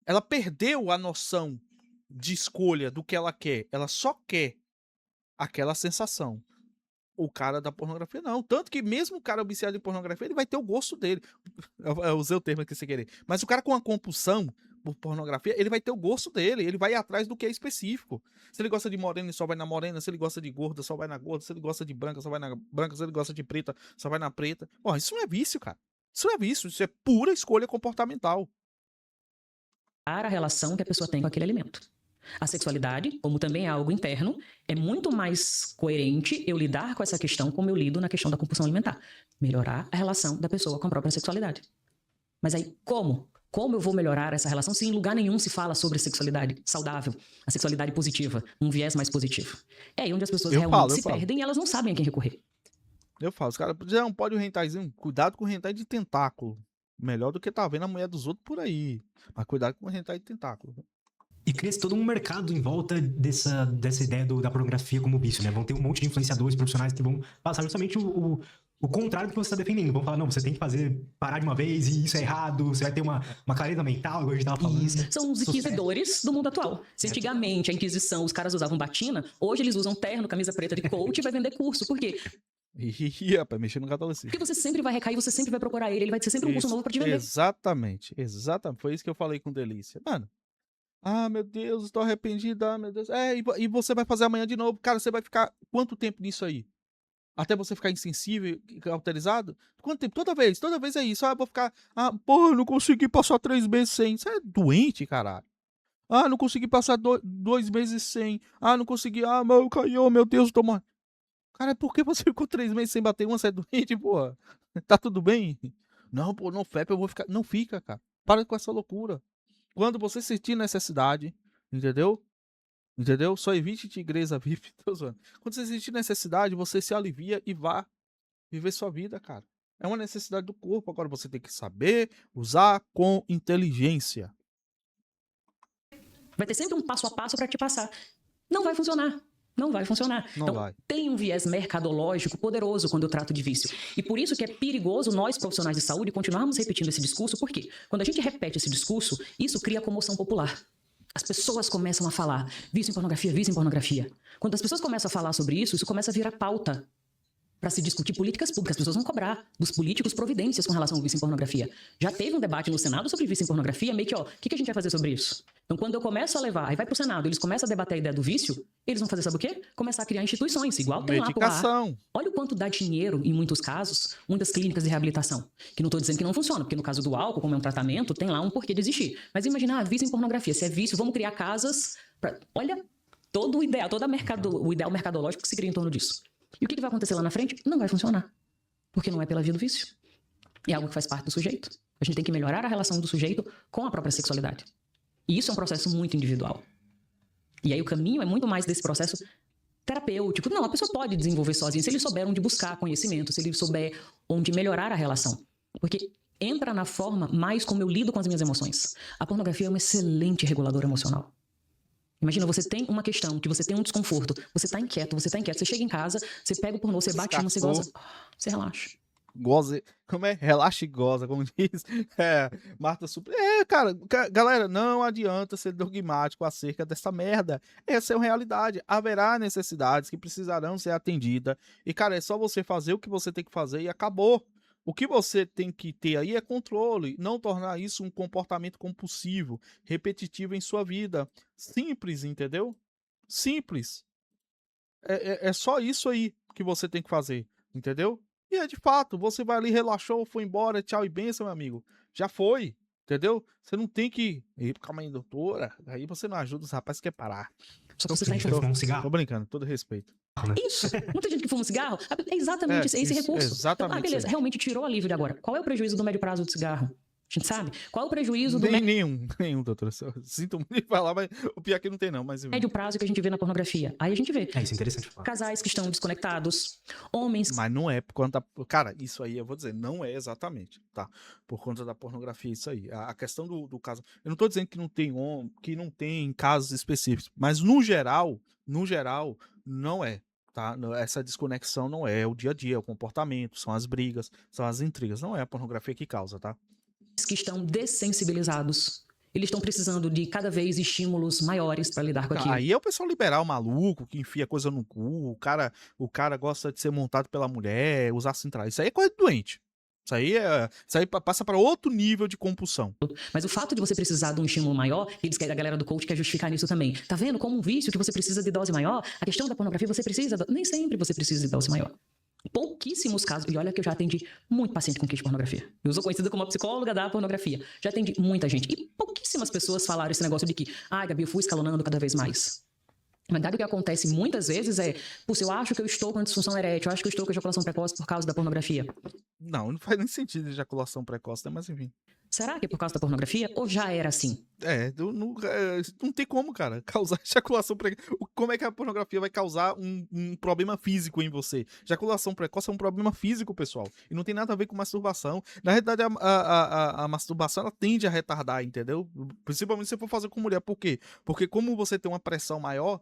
ela perdeu a noção de escolha do que ela quer. Ela só quer aquela sensação. O cara da pornografia não. Tanto que mesmo o cara viciado em pornografia, ele vai ter o gosto dele. Eu usei o termo aqui sem querer. Mas o cara com uma compulsão por pornografia, ele vai ter o gosto dele. Ele vai atrás do que é específico. Se ele gosta de morena, ele só vai na morena. Se ele gosta de gorda, só vai na gorda. Se ele gosta de branca, só vai na branca. Se ele gosta de preta, só vai na preta. Pô, isso não é vício, cara. Isso não é vício. Isso é pura escolha comportamental. A relação que a pessoa tem com aquele alimento. A sexualidade, como também é algo interno, é muito mais coerente eu lidar com essa questão como eu lido na questão da compulsão alimentar. Melhorar a relação da pessoa com a própria sexualidade. Mas aí, como? Como eu vou melhorar essa relação se em lugar nenhum se fala sobre sexualidade saudável, a sexualidade positiva, um viés mais positivo? É aí onde as pessoas realmente se perdem e elas não sabem a quem recorrer. Eu falo, os caras não pode o hentaizinho, cuidado com o hentai de tentáculo. Melhor do que tá vendo a mulher dos outros por aí. Mas cuidado com o hentai de tentáculo. E cresce todo um mercado em volta dessa ideia da pornografia como vício, né? Vão ter um monte de influenciadores profissionais que vão passar justamente o contrário do que você está defendendo. Vão falar, não, você tem que parar de uma vez e isso é errado, você vai ter uma clareza mental, igual a gente tava falando. Isso. São os inquisidores do mundo atual. Se antigamente a Inquisição, os caras usavam batina, hoje eles usam terno, camisa preta de coach e vai vender curso. Por quê? Rapaz, mexer no catolicismo. Porque você sempre vai recair, você sempre vai procurar ele vai ser sempre um curso novo pra te vender. Exatamente. Foi isso que eu falei com Delícia. Mano, meu Deus, estou arrependido, meu Deus. E você vai fazer amanhã de novo. Cara, você vai ficar quanto tempo nisso aí? Até você ficar insensível e cauterizado? Quanto tempo? Toda vez é isso. Eu vou ficar, eu não consegui passar 3 meses sem. Você é doente, caralho. Ah, não consegui passar 2 meses sem. Ah, não consegui. Ah, meu, caiu, meu Deus, tô morrendo. Cara, por que você ficou 3 meses sem bater uma? Você é doente, porra? Tá tudo bem? Não, pô, não febre, eu vou ficar. Não fica, cara. Para com essa loucura. Quando você sentir necessidade, entendeu? Entendeu? Só evite tigresa VIP. Tô zoando. Quando você sentir necessidade, você se alivia e vá viver sua vida, cara. É uma necessidade do corpo. Agora você tem que saber usar com inteligência. Vai ter sempre um passo a passo para te passar. Não vai funcionar. Não vai funcionar. Não então, vai. tem um viés mercadológico poderoso quando eu trato de vício. E por isso que é perigoso nós, profissionais de saúde, continuarmos repetindo esse discurso. Por quê? Quando a gente repete esse discurso, isso cria comoção popular. As pessoas começam a falar vício em pornografia, vício em pornografia. Quando as pessoas começam a falar sobre isso, isso começa a virar pauta para se discutir políticas públicas. As pessoas vão cobrar dos políticos providências com relação ao vício em pornografia. Já teve um debate no Senado sobre vício em pornografia, meio que, ó, o que a gente vai fazer sobre isso? Então, quando eu começo a levar, aí vai pro Senado, eles começam a debater a ideia do vício, eles vão fazer, sabe o quê? Começar a criar instituições, igual tem lá por lá. Olha o quanto dá dinheiro, em muitos casos, muitas clínicas de reabilitação. Que não estou dizendo que não funciona, porque no caso do álcool, como é um tratamento, tem lá um porquê de existir. Mas imagina, vício em pornografia. Se é vício, vamos criar casas pra... Olha, todo o ideal, o ideal mercadológico que se cria em torno disso. E o que vai acontecer lá na frente? Não vai funcionar. Porque não é pela via do vício. É algo que faz parte do sujeito. A gente tem que melhorar a relação do sujeito com a própria sexualidade. E isso é um processo muito individual. E aí o caminho é muito mais desse processo terapêutico. Não, a pessoa pode desenvolver sozinha se ele souber onde buscar conhecimento, se ele souber onde melhorar a relação. Porque entra na forma mais como eu lido com as minhas emoções. A pornografia é um excelente regulador emocional. Imagina, você tem uma questão, que você tem um desconforto, você tá inquieto, você chega em casa, você pega o pornô, você bate uma, você goza, você relaxa. Goza, como é? Relaxa e goza, como diz Marta Suplicy. Cara, galera, não adianta ser dogmático acerca dessa merda. Essa é uma realidade. Haverá necessidades que precisarão ser atendidas. E, cara, é só você fazer o que você tem que fazer e acabou. O que você tem que ter aí é controle, não tornar isso um comportamento compulsivo, repetitivo em sua vida. Simples, entendeu? Simples. É só isso aí que você tem que fazer, entendeu? E é de fato, você vai ali, relaxou, foi embora, tchau e benção, meu amigo. Já foi, entendeu? Você não tem que... Calma aí, doutora. Aí você não ajuda os rapazes que quer parar. Só que você tá fumar um cigarro. Tô brincando, todo respeito. Isso, muita gente que fuma um cigarro, é exatamente esse recurso. Exatamente. Então, beleza, realmente tirou alívio de agora. Qual é o prejuízo do médio prazo do cigarro? A gente sabe? Qual é o prejuízo do Nenhum, doutora. Sinto muito de falar, mas o pior é que não tem não. Mas... médio prazo que a gente vê na pornografia? Aí a gente vê. Isso é interessante falar. Casais que estão desconectados, homens... Mas não é por conta... Cara, isso aí eu vou dizer, não é exatamente, tá? Por conta da pornografia, isso aí. A questão do caso... Eu não tô dizendo que não tem casos específicos, mas no geral, não é. Tá? Essa desconexão não é o dia a dia, é o comportamento, são as brigas, são as intrigas. Não é a pornografia que causa, tá? Que estão dessensibilizados. Eles estão precisando de cada vez estímulos maiores para lidar com aquilo. Aí é o pessoal liberal maluco que enfia coisa no cu, o cara gosta de ser montado pela mulher, usar cinturão. Isso aí é coisa de doente. Isso aí passa para outro nível de compulsão. Mas o fato de você precisar de um estímulo maior, a galera do coach quer justificar nisso também. Tá vendo como um vício que você precisa de dose maior? A questão da pornografia, você precisa... Nem sempre você precisa de dose maior. Pouquíssimos casos, e olha que eu já atendi muito paciente com kit de pornografia. Eu sou conhecida como a psicóloga da pornografia. Já atendi muita gente. E pouquíssimas pessoas falaram esse negócio de que, Gabi, eu fui escalonando cada vez mais. Na verdade, o que acontece muitas vezes é, eu acho que eu estou com disfunção erétil, eu acho que eu estou com ejaculação precoce por causa da pornografia. Não faz nem sentido ejaculação precoce, né? Mas enfim. Será que é por causa da pornografia ou já era assim? Não tem como, cara, causar ejaculação precoce. Como é que a pornografia vai causar um problema físico em você? Ejaculação precoce é um problema físico, pessoal. E não tem nada a ver com masturbação. Na realidade, a masturbação, ela tende a retardar, entendeu? Principalmente se você for fazer com mulher. Por quê? Porque como você tem uma pressão maior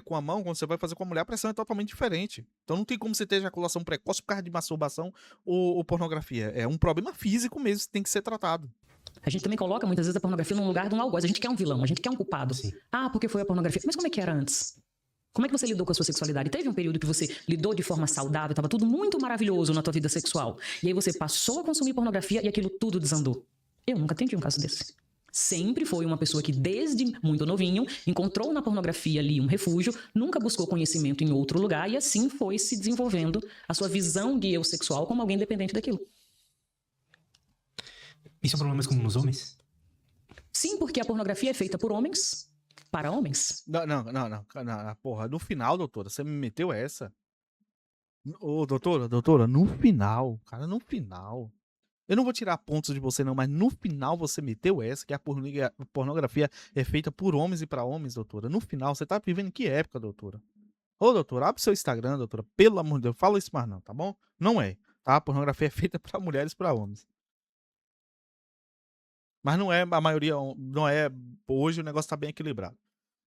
com a mão, quando você vai fazer com a mulher, a pressão é totalmente diferente. Então não tem como você ter ejaculação precoce por causa de masturbação ou pornografia. É um problema físico mesmo que tem que ser tratado. A gente também coloca muitas vezes a pornografia num lugar de um algoz. A gente quer um vilão, a gente quer um culpado. Sim. Porque foi a pornografia. Mas como é que era antes? Como é que você lidou com a sua sexualidade? Teve um período que você lidou de forma saudável, estava tudo muito maravilhoso na tua vida sexual. E aí você passou a consumir pornografia e aquilo tudo desandou. Eu nunca atendi um caso desse. Sempre foi uma pessoa que desde muito novinho encontrou na pornografia ali um refúgio, nunca buscou conhecimento em outro lugar e assim foi se desenvolvendo a sua visão de eu sexual como alguém dependente daquilo. Isso é um problema mais comum nos homens? Sim, porque a pornografia é feita por homens para homens? Não, porra, no final, doutora, você me meteu essa. Ô, doutora, no final, cara, no final. Eu não vou tirar pontos de você, não, mas no final você meteu essa, que a pornografia é feita por homens e pra homens, doutora. No final, você tá vivendo em que época, doutora? Ô, doutora, abre seu Instagram, doutora. Pelo amor de Deus, fala isso mais não, tá bom? Não é, tá? A pornografia é feita pra mulheres e pra homens. Mas não é a maioria, não é. Hoje o negócio tá bem equilibrado.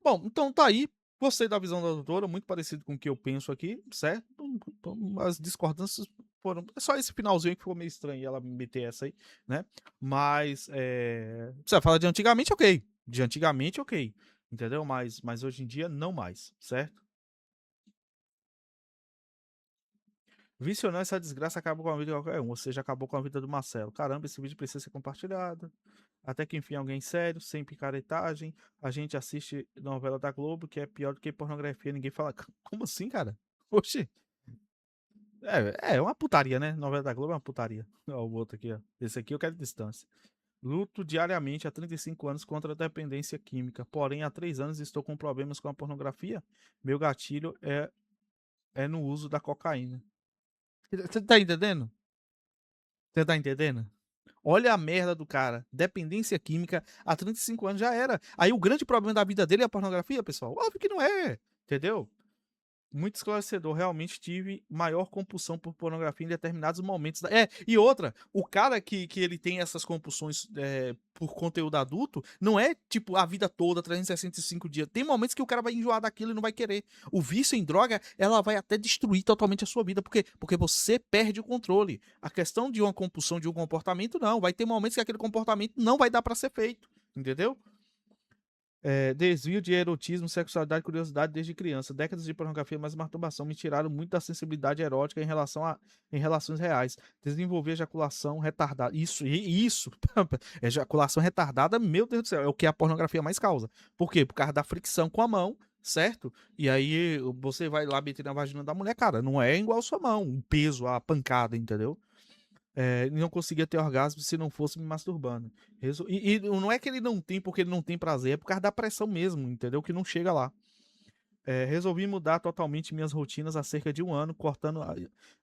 Bom, então tá aí. Gostei da visão da doutora, muito parecido com o que eu penso aqui, certo? Então, as discordâncias foram. É só esse finalzinho que ficou meio estranho ela me meter essa aí, né? Mas. Você fala de antigamente, ok. De antigamente, ok. Entendeu? Mas hoje em dia, não mais, certo? Vício ou não, essa desgraça acaba com a vida de qualquer um. Ou seja, acabou com a vida do Marcelo. Caramba, esse vídeo precisa ser compartilhado. Até que enfim, alguém sério, sem picaretagem. A gente assiste novela da Globo, que é pior do que pornografia. Ninguém fala. Como assim, cara? Oxi. É uma putaria, né? Novela da Globo é uma putaria. Ó, o outro aqui, ó. Esse aqui eu quero distância. Luto diariamente há 35 anos contra a dependência química. Porém, há 3 anos estou com problemas com a pornografia. Meu gatilho é no uso da cocaína. Você tá entendendo? Você tá entendendo? Olha a merda do cara. Dependência química há 35 anos já era. Aí o grande problema da vida dele é a pornografia, pessoal. Óbvio que não é. Entendeu? Muito esclarecedor. Realmente tive maior compulsão por pornografia em determinados momentos. E outra, o cara que ele tem essas compulsões por conteúdo adulto, não é tipo a vida toda, 365 dias. Tem momentos que o cara vai enjoar daquilo e não vai querer. O vício em droga, ela vai até destruir totalmente a sua vida. Por quê? Porque você perde o controle. A questão de uma compulsão de um comportamento, não. Vai ter momentos que aquele comportamento não vai dar pra ser feito. Entendeu? Desvio de erotismo, sexualidade e curiosidade desde criança. Décadas de pornografia, mas masturbação me tiraram muito da sensibilidade erótica em relações reais. Desenvolver ejaculação retardada. Isso. Ejaculação retardada, meu Deus do céu, é o que a pornografia mais causa. Por quê? Por causa da fricção com a mão, certo? E aí você vai lá meter na vagina da mulher, cara, não é igual a sua mão, o peso, a pancada, entendeu? Não conseguia ter orgasmo se não fosse me masturbando. E não é que ele não tem porque ele não tem prazer, é por causa da pressão mesmo, entendeu? Que não chega lá. Resolvi mudar totalmente minhas rotinas há cerca de 1 ano, cortando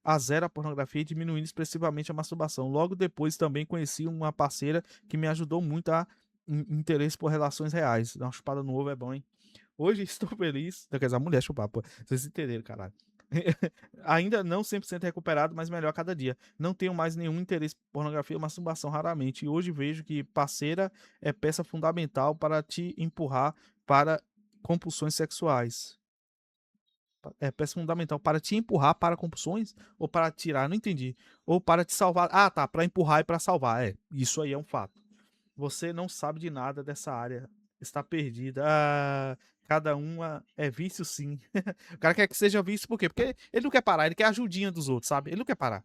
a zero a pornografia e diminuindo expressivamente a masturbação. Logo depois também conheci uma parceira que me ajudou muito a interesse por relações reais. Dar uma chupada no ovo é bom, hein? Hoje estou feliz. Quer dizer, a mulher chupar, pô. Vocês entenderam, caralho. Ainda não 100% recuperado, mas melhor a cada dia. Não tenho mais nenhum interesse por pornografia ou masturbação, raramente. E hoje vejo que parceira é peça fundamental para te empurrar para compulsões sexuais. É peça fundamental para te empurrar para compulsões ou para tirar? Não entendi. Ou para te salvar. Ah, tá. Para empurrar e para salvar. Isso aí é um fato. Você não sabe de nada dessa área. Está perdida. Cada uma é vício, sim. O cara quer que seja vício por quê? Porque ele não quer parar, ele quer a ajudinha dos outros, sabe? Ele não quer parar.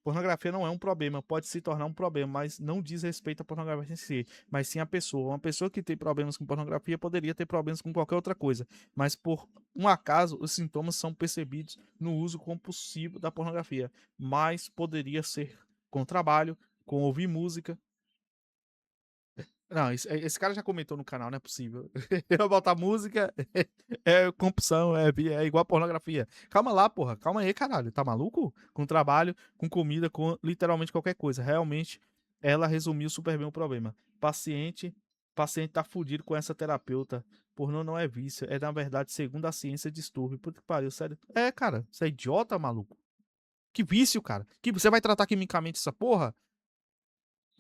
Pornografia não é um problema, pode se tornar um problema, mas não diz respeito à pornografia em si, mas sim à pessoa. Uma pessoa que tem problemas com pornografia poderia ter problemas com qualquer outra coisa, mas por um acaso os sintomas são percebidos no uso compulsivo da pornografia, mas poderia ser com trabalho, com ouvir música. Não, esse cara já comentou no canal, não é possível. Eu vou botar música, compulsão, é igual a pornografia. Calma lá, porra. Calma aí, caralho. Tá maluco? Com trabalho, com comida, com literalmente qualquer coisa. Realmente, ela resumiu super bem o problema. Paciente tá fudido com essa terapeuta. Pornô não é vício. É, na verdade, segundo a ciência, distúrbio. Puta que pariu, sério. Cara. Você é idiota, maluco? Que vício, cara. Que você vai tratar quimicamente essa porra?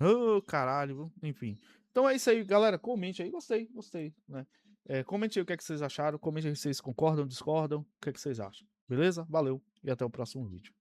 Ô, caralho, enfim. Então é isso aí, galera. Comente aí. Gostei, né? Comente aí o que é que vocês acharam. Comente aí se vocês concordam, discordam. O que é que vocês acham. Beleza? Valeu e até o próximo vídeo.